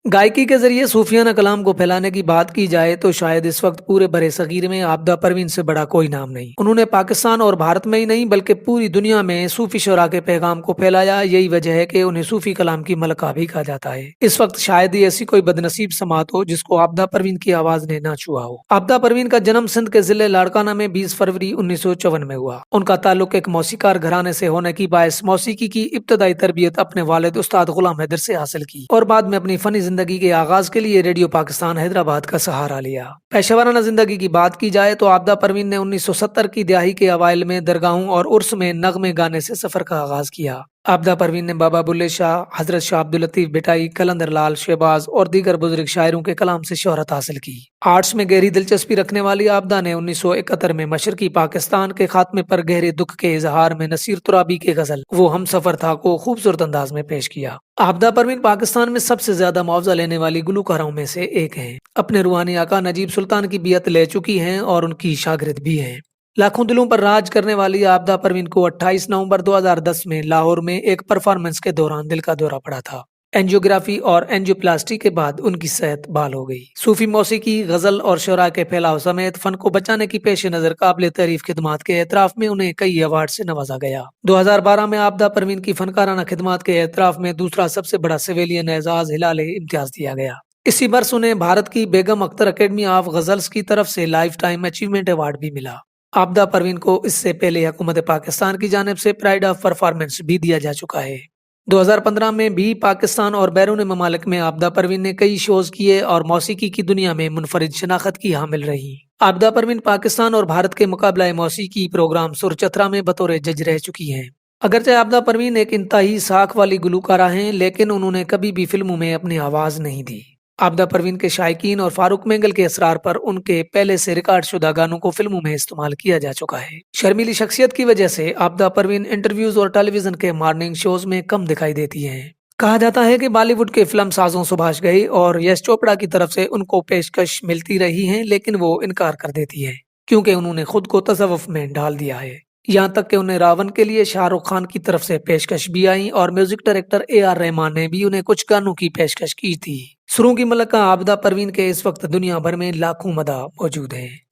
गायकी के ज़रिए सूफियाना कलाम को फैलाने की बात की जाए तो शायद इस वक्त पूरे बरे-सगीर में आबिदा परवीन से बड़ा कोई नाम नहीं। उन्होंने पाकिस्तान और भारत में ही नहीं बल्कि पूरी दुनिया में सूफी शुरा के पैगाम को फैलाया। यही वजह है कि उन्हें सूफी कलाम की मलका भी कहा जाता है। इस वक्त शायद ही ऐसी कोई बदनसीब समात हो जिसको आबिदा परवीन की आवाज ने ना छुआ हो। आबिदा परवीन का जन्म सिंध के जिले लाड़काना में 20 फरवरी 1954 में हुआ। उनका ताल्लुक एक मौसीकार घराने से होने की बायस मौसीकी की इब्तदाई तरबियत अपने वालिद उस्ताद गुलाम हैदर से हासिल की और बाद में अपनी फनी जिंदगी के आगाज के लिए रेडियो पाकिस्तान हैदराबाद का सहारा लिया। पेशेवराना जिंदगी की बात की जाए तो आबिदा परवीन ने 1970 की दहाई के अवाइल में दरगाहों और उर्स में नगमे गाने से सफर का आगाज किया। आबिदा परवीन ने बाबा बुल्ले शाह, हजरत शाह अब्दुल लतीफ बिटाई, कलंदर लाल, शहबाज और दीगर बुजुर्ग शायरों के कलाम से शोहरत हासिल की। आर्ट्स में गहरी दिलचस्पी रखने वाली आबिदा ने 1971 में मशरकी पाकिस्तान के खात्मे पर गहरे दुख के इजहार में नसीर तुराबी के गजल वो हम सफर था को खूबसूरत अंदाज में पेश किया। आबिदा परवीन पाकिस्तान में सबसे ज्यादा मुआवजा लेने वाली गुलकारों में से एक हैं। अपने रूहानी आका नजीब सुल्तान की बियत ले चुकी हैं और उनकी शागिर्द भी हैं। लाखों दिलों पर राज करने वाली आबिदा परवीन को 28 नवंबर 2010 में लाहौर में एक परफॉर्मेंस के दौरान दिल का दौरा पड़ा था। एंजियोग्राफी और एंजियोप्लास्टी के बाद उनकी सेहत बहाल हो गई। सूफी मौसीकी, गजल और शोरा के फैलाव समेत फन को बचाने की पेश नजर काबिल तारीफ खिदमात के एतराफ में उन्हें कई अवार्ड से नवाजा गया। 2012 में आबिदा परवीन की फनकाराना खिदमात के एतराफ में दूसरा सबसे बड़ा सिविलियन एजाज हिलाल इम्तियाज दिया गया। इसी वर्ष उन्हें भारत की बेगम अख्तर अकेडमी ऑफ गजल्स की तरफ से लाइफ टाइम अचीवमेंट अवार्ड भी मिला। आबिदा परवीन को इससे पहले हुकूमत पाकिस्तान की जानिब से प्राइड ऑफ परफॉर्मेंस भी दिया जा चुका है। 2015 में भी पाकिस्तान और बैरून ममालिक में आबिदा परवीन ने कई शोज किए और मौसीकी की दुनिया में मुनफरिद शनाख्त की हामिल रही। आबिदा परवीन पाकिस्तान और भारत के मुकाबला मौसीकी प्रोग्राम सुर चतरा में बतौर जज रह चुकी हैं। अगरचे आबिदा परवीन एक इंतहाई साख वाली गुलकारा हैं, लेकिन उन्होंने कभी भी फिल्मों में अपनी आवाज नहीं दी। आबिदा परवीन के शायकीन और फारूक मेंगल के असरार पर उनके पहले से रिकॉर्ड शुदा गानों को फिल्मों में इस्तेमाल किया जा चुका है। शर्मीली शख्सियत की वजह से आबिदा परवीन इंटरव्यूज और टेलीविजन के मॉर्निंग शोज में कम दिखाई देती हैं। कहा जाता है कि बॉलीवुड के फिल्म साजों सुभाष घई और यश चोपड़ा की तरफ से उनको पेशकश मिलती रही है, लेकिन वो इनकार कर देती है क्योंकि उन्होंने खुद को तसव्वुफ में ढाल दिया है। यहाँ तक कि उन्हें रावण के लिए शाहरुख खान की तरफ से पेशकश भी आई और म्यूजिक डायरेक्टर AR रहमान ने भी उन्हें कुछ गानों की पेशकश की थी। सुरों की मलका आबिदा परवीन के इस वक्त दुनिया भर में लाखों मदा मौजूद हैं।